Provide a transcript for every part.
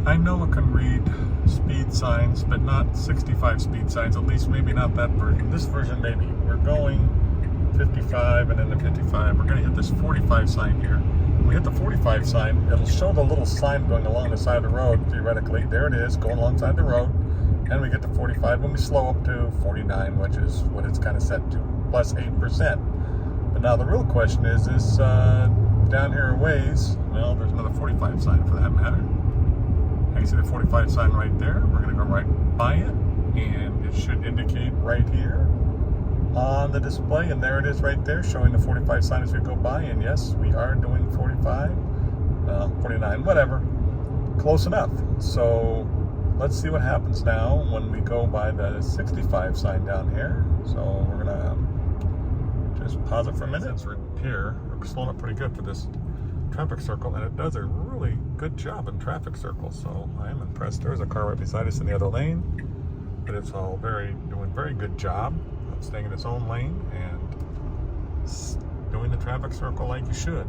I know it can read speed signs, but not 65 speed signs, at least maybe not that version. This version maybe. We're going 55 and then the 55. We're going to hit this 45 sign here. When we hit the 45 sign, it'll show the little sign going along the side of the road, theoretically. There it is, going alongside the road. And we get to 45 when we slow up to 49, which is what it's kind of set to, plus 8%. But now the real question is down here a ways, well, there's another 45 sign for that matter. You see the 45 sign right there. We're going to go right by it, and it should indicate right here on the display, and there it is right there, showing the 45 sign as we go by. And yes, we are doing 45, 49, whatever, close enough. So let's see what happens now when we go by the 65 sign down here. So we're gonna just pause it for a minute. It's right here. We're slowing up pretty good for this traffic circle, and it does a really good job in traffic circles, so I am impressed. There's a car right beside us in the other lane, but it's all doing very good job of staying in its own lane and doing the traffic circle like you should.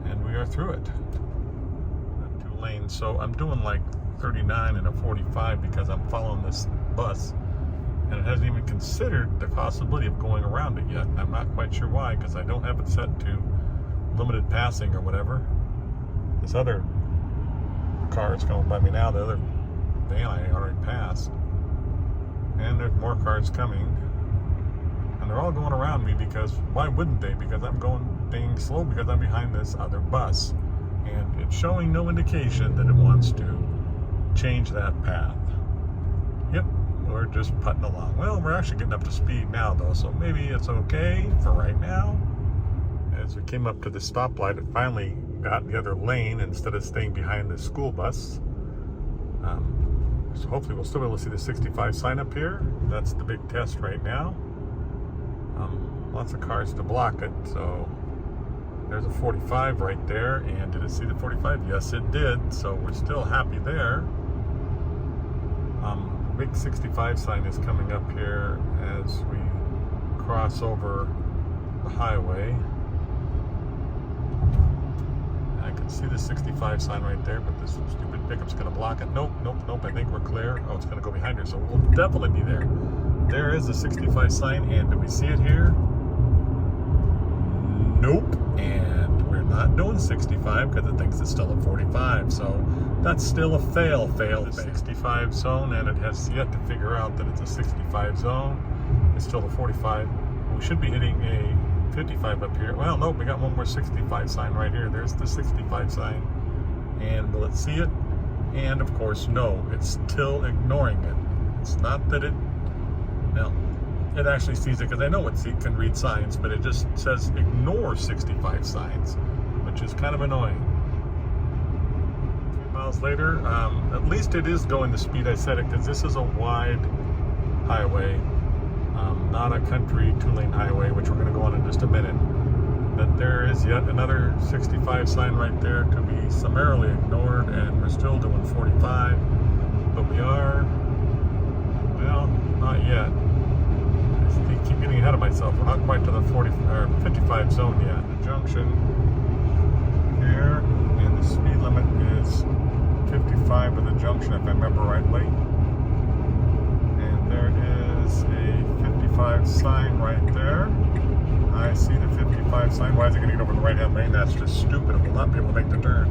And we are through it. 2 lanes, so I'm doing like 39 and a 45 because I'm following this bus, and it hasn't even considered the possibility of going around it yet. I'm not quite sure why, because I don't have it set to limited passing or whatever. This other car is going by me now. The other van I already passed, and there's more cars coming, and they're all going around me because why wouldn't they? Because I'm being slow because I'm behind this other bus, and it's showing no indication that it wants to change that path. Yep, we're just putting along. Well, we're actually getting up to speed now though, so maybe it's okay for right now. As we came up to the stoplight, it finally got in the other lane instead of staying behind the school bus. So hopefully we'll still be able to see the 65 sign up here. That's the big test right now. Lots of cars to block it, so there's a 45 right there. And did it see the 45? Yes, it did. So we're still happy there. The big 65 sign is coming up here as we cross over the highway. I can see the 65 sign right there, but this stupid pickup's going to block it. Nope, nope, nope. I think we're clear. Oh, it's going to go behind her, so we'll definitely be there. There is the 65 sign, and do we see it here? Nope. And we're not doing 65 because it thinks it's still a 45. So that's still a fail. The 65 zone, and it has yet to figure out that it's a 65 zone. It's still a 45. We should be hitting a 55 up here. Well, nope, we got one more 65 sign right here. There's the 65 sign. And will it see it? And of course, no, it's still ignoring it. It's not that it actually sees it, because I know it can read signs, but it just says ignore 65 signs, which is kind of annoying. A few miles later, at least it is going the speed I set it, because this is a wide highway. Not a country 2-lane highway, which we're going to go on in just a minute. But there is yet another 65 sign right there to be summarily ignored, and we're still doing 45. But we are, well, not yet. I keep getting ahead of myself. We're not quite to the 55 zone yet. The junction here, and the speed limit is 55 at the junction, if I remember rightly. And there is a 55 sign right there. I see the 55 sign. Why is it going to get over the right-hand lane? That's just stupid. It will not be able to make the turn.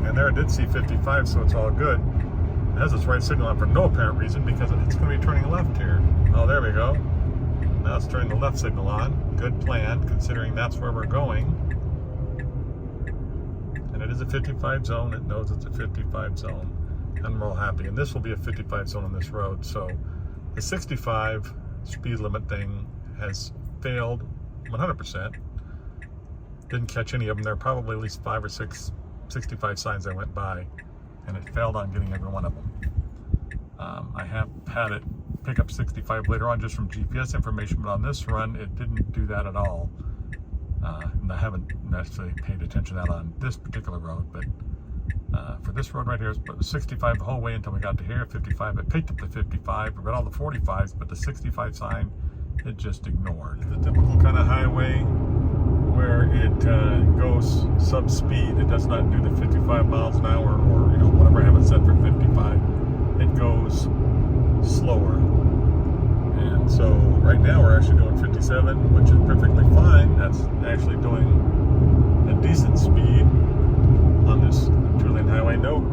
And there it did see 55, so it's all good. It has its right signal on for no apparent reason, because it's going to be turning left here. Oh, there we go. Now it's turning the left signal on. Good plan, considering that's where we're going. And it is a 55 zone. It knows it's a 55 zone. And we're all happy. And this will be a 55 zone on this road. So the 65 speed limit thing has failed 100%. Didn't catch any of them. There are probably at least 5 or 6 65 signs I went by, and it failed on getting every one of them. I have had it pick up 65 later on just from GPS information, but on this run it didn't do that at all. And I haven't necessarily paid attention to that on this particular road, but for this road right here, it was 65 the whole way until we got to here, 55. It picked up the 55, we read all the 45s, but the 65 sign it just ignored. The typical kind of highway where it goes sub-speed. It does not do the 55 miles an hour or whatever actually doing 57, which is perfectly fine. That's actually doing a decent speed on this 2-lane highway. Note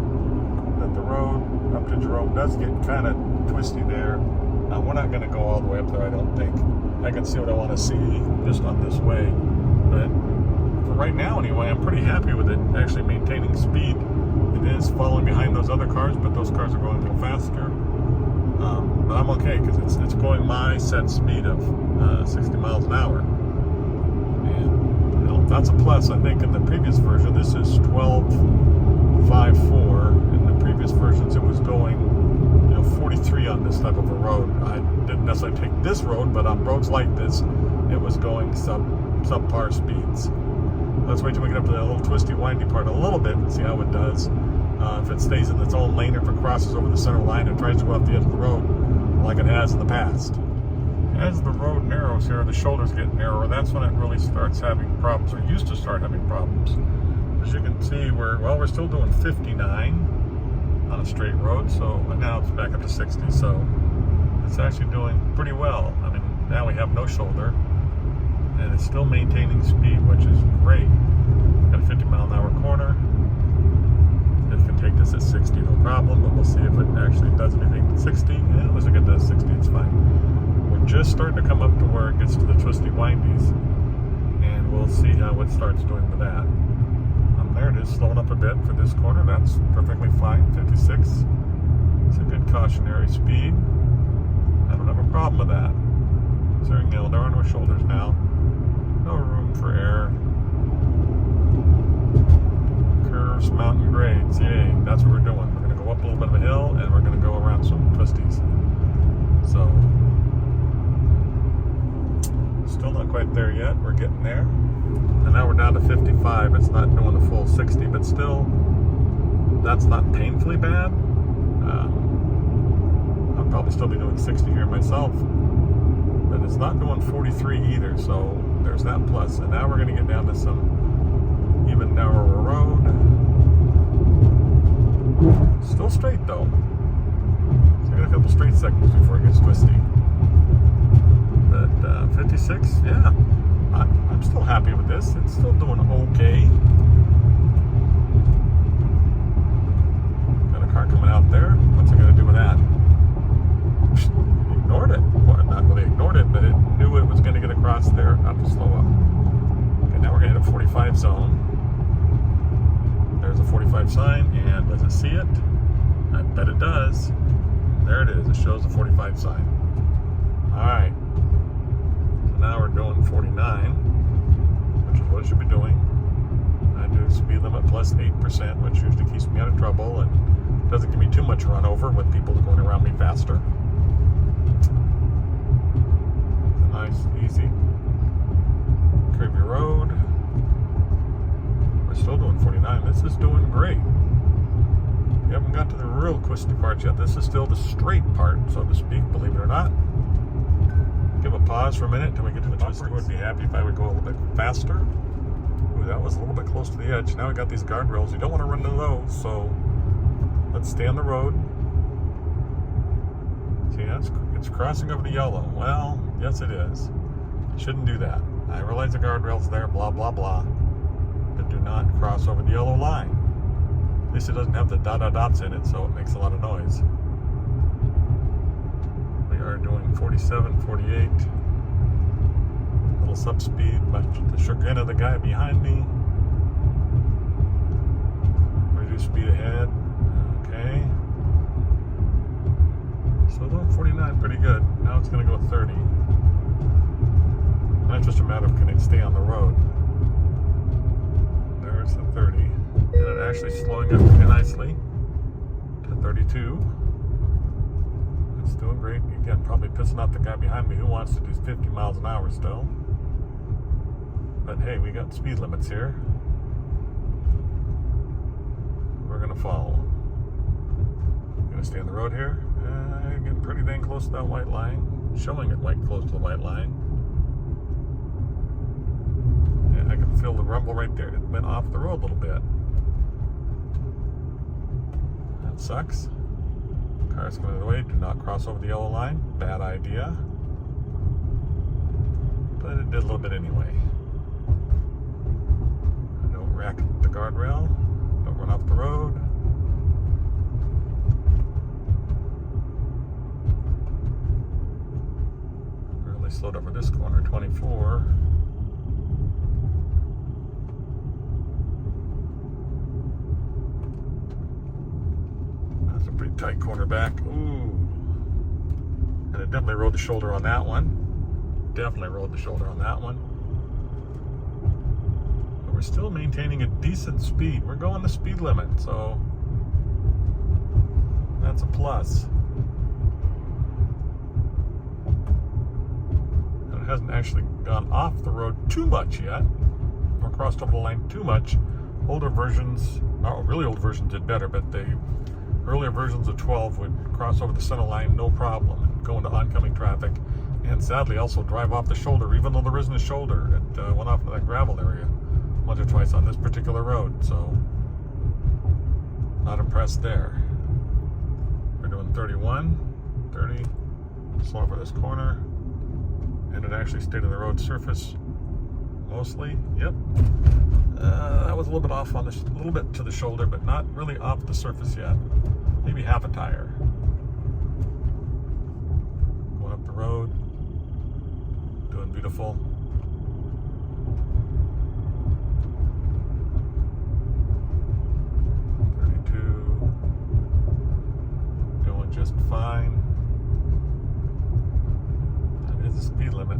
that the road up to Jerome does get kind of twisty there. We're not going to go all the way up there, I don't think. I can see what I want to see just on this way. But for right now, anyway, I'm pretty happy with it actually maintaining speed. It is following behind those other cars, but those cars are going a little faster. But I'm okay because it's going my set speed of 60 miles an hour. And that's a plus. I think in the previous version, this is 12.54. In the previous versions, it was going 43 on this type of a road. I didn't necessarily take this road, but on roads like this, it was going subpar speeds. Let's wait till we get up to that little twisty, windy part a little bit and see how it does. If it stays in its own lane, or if it crosses over the center line and tries to go off the edge of the road like it has in the past. As the road narrows here, the shoulders get narrower. That's when it really starts having problems, or used to start having problems. As you can see, we're still doing 59 on a straight road, so now it's back up to 60. So it's actually doing pretty well. I mean, now we have no shoulder, and it's still maintaining speed, which is great. Got a 50-mile-an-hour corner. It can take this at 60, no problem, but we'll see if it actually does anything at 60. Yeah, it looks like it does 60, it's fine. We're just starting to come up to where it gets to the twisty windies, and we'll see how it starts doing with that. There it is, slowing up a bit for this corner. That's perfectly fine, 56. It's a good cautionary speed. I don't have a problem with that. Steering wheel, there are no shoulders now. No room for error. Curves, mountain grades, yay, that's what we're doing. We're going to go up a little bit of a hill, and we're going to go around some twisties. So, still not quite there yet, we're getting there. And now we're down to 55. It's not doing the full 60, but still, that's not painfully bad. I'll probably still be doing 60 here myself, but it's not doing 43 either, so there's that plus. And now we're going to get down to some even narrower road. Still straight though. So I got a couple straight sections before it gets twisty. But 56, yeah. I'm still happy with this. It's still doing okay. Got a car coming out there. What's it going to do with that? Ignored it. Well, not really ignored it, but it knew it was going to get across there, not to slow up. Okay, now we're going to hit a 45 zone. There's a 45 sign, and does it see it? I bet it does. There it is. It shows the 45 sign. Alright. Now we're doing 49, which is what it should be doing. I do speed limit plus 8%, which usually keeps me out of trouble and doesn't give me too much run over with people going around me faster. Nice, easy, curvy road. We're still doing 49. This is doing great. We haven't got to the real twisty parts yet. This is still the straight part, so to speak, believe it or not. Give a pause for a minute until we get to the twisty. I would be happy if I would go a little bit faster. Ooh, that was a little bit close to the edge. Now we got these guardrails. You don't want to run into those, so let's stay on the road. See, it's crossing over the yellow. Well, yes it is. Shouldn't do that. I realize the guardrail's there, blah, blah, blah. But do not cross over the yellow line. At least it doesn't have the dots in it, so it makes a lot of noise. We are doing 47, 48. A little sub-speed, much to the chagrin of the guy behind me. Reduce speed ahead. Okay. So doing 49, pretty good. Now it's going to go 30. Now it's just a matter of can it stay on the road. There's the 30. And it actually slowing up pretty nicely to 32. It's doing great. Again, probably pissing off the guy behind me who wants to do 50 miles an hour still. But hey, we got speed limits here. We're going to follow. Going to stay on the road here. Getting pretty dang close to that white line. Showing it like close to the white line. Yeah, I can feel the rumble right there. It went off the road a little bit. That sucks. Cars going the other way. Do not cross over the yellow line. Bad idea. but it did a little bit anyway. Don't rack the guardrail. Don't run off the road. Really slowed over this corner, 24. That's a pretty tight corner back. Ooh. And it definitely rode the shoulder on that one. Definitely rode the shoulder on that one. But we're still maintaining a decent speed. We're going the speed limit, so that's a plus. And it hasn't actually gone off the road too much yet, or crossed over the line too much. Older versions, really old versions did better, but the earlier versions of 12 would cross over the center line no problem and go into oncoming traffic, and sadly also drive off the shoulder, even though there isn't a shoulder. It went off into that gravel area once or twice on this particular road, so not impressed there. We're doing 31, 30, slow over this corner, and it actually stayed on the road surface mostly. Yep. That was a little bit off on a little bit to the shoulder, but not really off the surface yet. Maybe half a tire. Going up the road, doing beautiful. Doing just fine. That is the speed limit.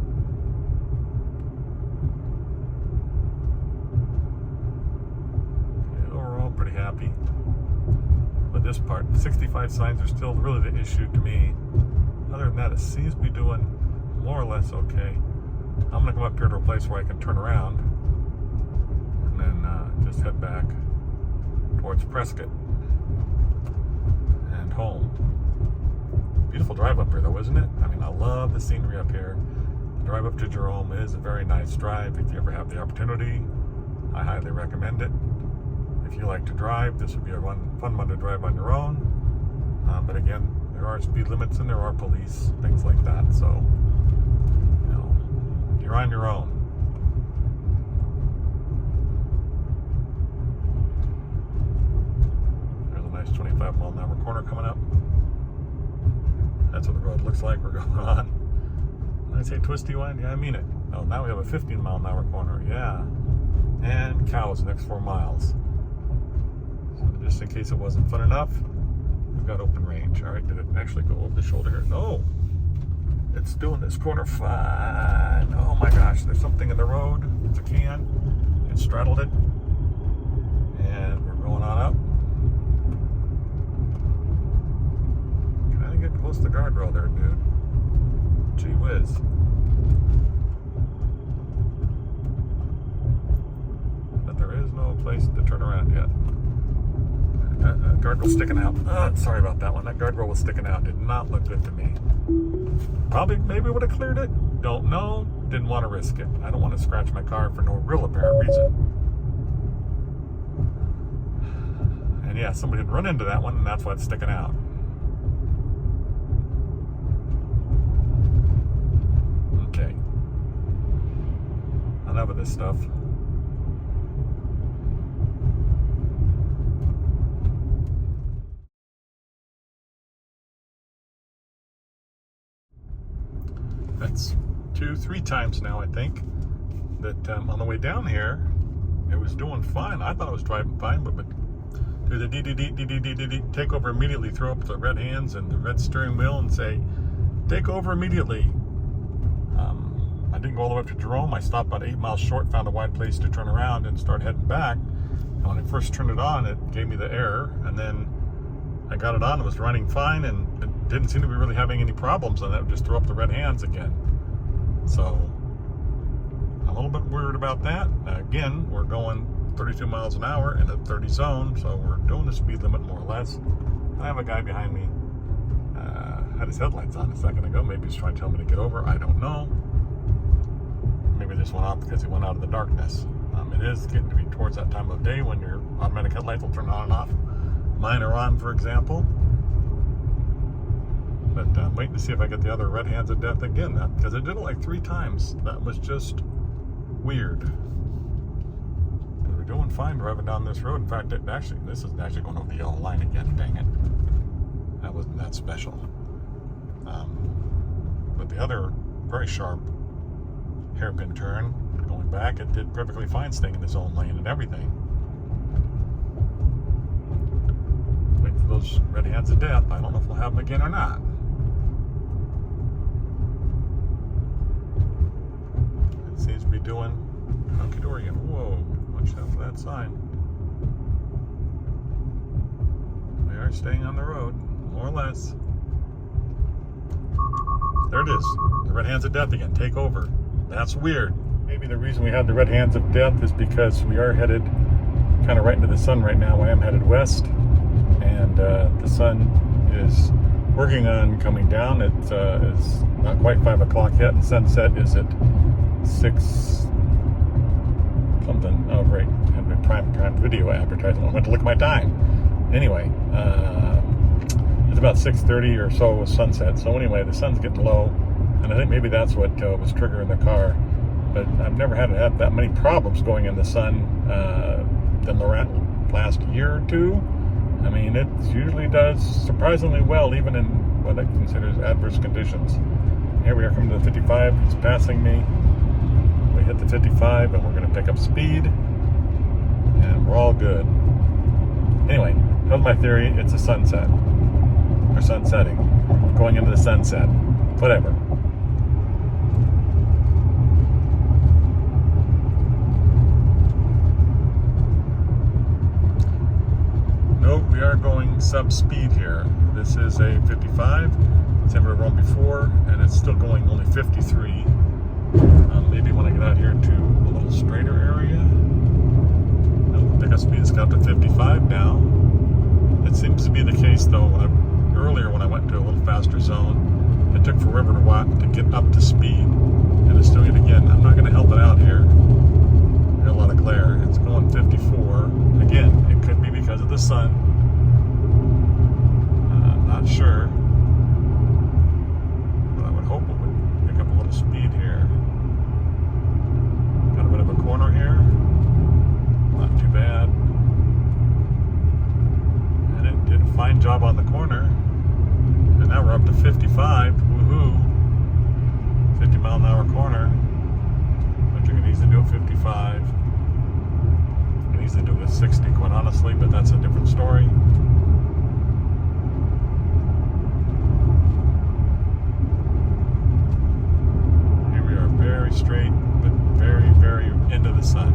Okay, overall, pretty happy with this part. 65 signs are still really the issue to me. Other than that, it seems to be doing more or less okay. I'm gonna come up here to a place where I can turn around and then just head back towards Prescott and home. Beautiful drive up here though, isn't it? I mean, I love the scenery up here. The drive up to Jerome is a very nice drive. If you ever have the opportunity, I highly recommend it. If you like to drive, this would be a fun one to drive on your own. But again, there are speed limits and there are police, things like that. So, you know, you're on your own. There's a nice 25-mile-an-hour corner coming up. That's what the road looks like. We're going on. When I say twisty wind, yeah, I mean it. Oh, now we have a 15-mile-an-hour corner. Yeah. And cows the next 4 miles. So just in case it wasn't fun enough, we've got open range. All right, did it actually go over the shoulder here? No. It's doing this corner fine. Oh my gosh, there's something in the road. It's a can. It straddled it. And we're going on up. Kind of getting close to the guardrail there, dude. Gee whiz. But there is no place to turn around yet. Guardrail sticking out. Sorry about that one. That guardrail was sticking out. Did not look good to me. Probably, maybe would have cleared it. Don't know. Didn't want to risk it. I don't want to scratch my car for no real apparent reason. And yeah, somebody had run into that one, and that's why it's sticking out. Okay. Enough of this stuff. That's 2-3 times now, I think, that on the way down here, it was doing fine. I thought it was driving fine, but do the take over immediately, throw up the red hands and the red steering wheel and say, take over immediately. I didn't go all the way up to Jerome. I stopped about 8 miles short, found a wide place to turn around and start heading back. And when I first turned it on, it gave me the error, and then I got it on, it was running fine, and it didn't seem to be really having any problems, and that would just throw up the red hands again. So, I'm a little bit worried about that. Again, we're going 32 miles an hour in a 30 zone, so we're doing the speed limit more or less. I have a guy behind me, had his headlights on a second ago. Maybe he's trying to tell me to get over, I don't know. Maybe this went off because he went out of the darkness. It is getting to be towards that time of day when your automatic headlights will turn on and off. Mine are on, for example. But I'm waiting to see if I get the other red hands of death again, because I did it like 3 times. That was just weird. We're doing fine driving down this road. In fact, this is actually going over the yellow line again. Dang it. That wasn't that special. But the other very sharp hairpin turn, going back, it did perfectly fine staying in its own lane and everything. Waiting for those red hands of death. I don't know if we'll have them again or not. It seems to be doing hunky-dory. Whoa, watch out for that sign. We are staying on the road, more or less. There it is. The red hands of death again. Take over. That's weird. Maybe the reason we had the red hands of death is because we are headed kind of right into the sun right now. I am headed west, and the sun is working on coming down. It's not quite 5 o'clock yet, and sunset is at 6 something. Oh, great. I have a prime video advertising. I went to look at my time. Anyway, it's about 6:30 or so with sunset. So anyway, the sun's getting low, and I think maybe that's what was triggering the car. But I've never had to have that many problems going in the sun than the last year or two. I mean, it usually does surprisingly well, even in what I consider adverse conditions. Here we are coming to the 55. It's passing me. We hit the 55, and we're going to pick up speed, and we're all good. Anyway, that was my theory. It's a sunset. Or sunsetting. Going into the sunset. Whatever. Nope, we are going sub-speed here. This is a 55. Same as run before, and it's still going only 53. Maybe when I get out here to a little straighter area. Pickup speed has got to 55 now. It seems to be the case though. Earlier when I went to a little faster zone, it took forever to get up to speed, and it's doing it again. I'm not going to help it out here. Got a lot of glare. It's going 54. Again, it could be because of the sun. I'm not sure, but I would hope it would pick up a little speed here. Got a bit of a corner here. Not too bad. And it did a fine job on the corner. And now we're up to 55. Woohoo! 50 mile an hour corner. But you can easily do a 55. You can easily do a 60, quite honestly, but that's a different story. Here we are, very straight, but very, very into the sun.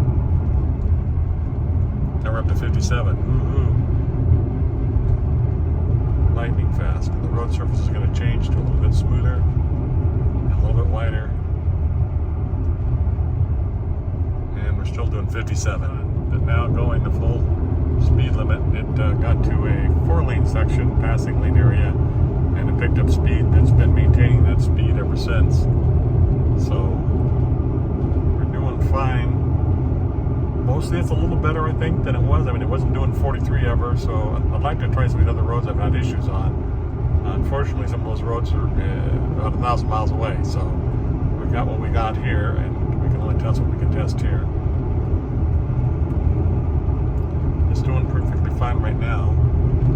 Now we're up to 57. Woohoo! Lightning fast. And the road surface is going to change to a little bit smoother and a little bit wider. And we're still doing 57. But now going the full speed limit. It got to a 4-lane section, passing lane area, and it picked up speed. It's been maintaining that speed ever since. So we're doing fine. Mostly it's a little better, I think, than it was. I mean, it wasn't doing 43 ever, so I'd like to try some of the other roads I've had issues on. Unfortunately, some of those roads are about 1,000 miles away, so we got what we got here, and we can only test what we can test here. It's doing perfectly fine right now.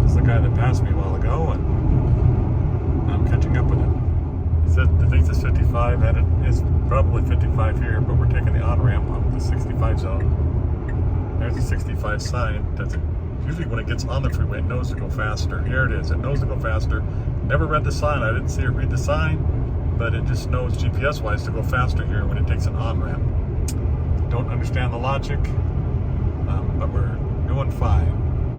It's the guy that passed me a while ago, and I'm catching up with him. He said the thing says 55, and it is probably 55 here, but we're taking the on-ramp on the 65 zone. There's a 65 sign. That's usually when it gets on the freeway, it knows to go faster. Here it is. It knows to go faster. Never read the sign. I didn't see it read the sign, but it just knows GPS-wise to go faster here when it takes an on-ramp. Don't understand the logic, but we're doing fine.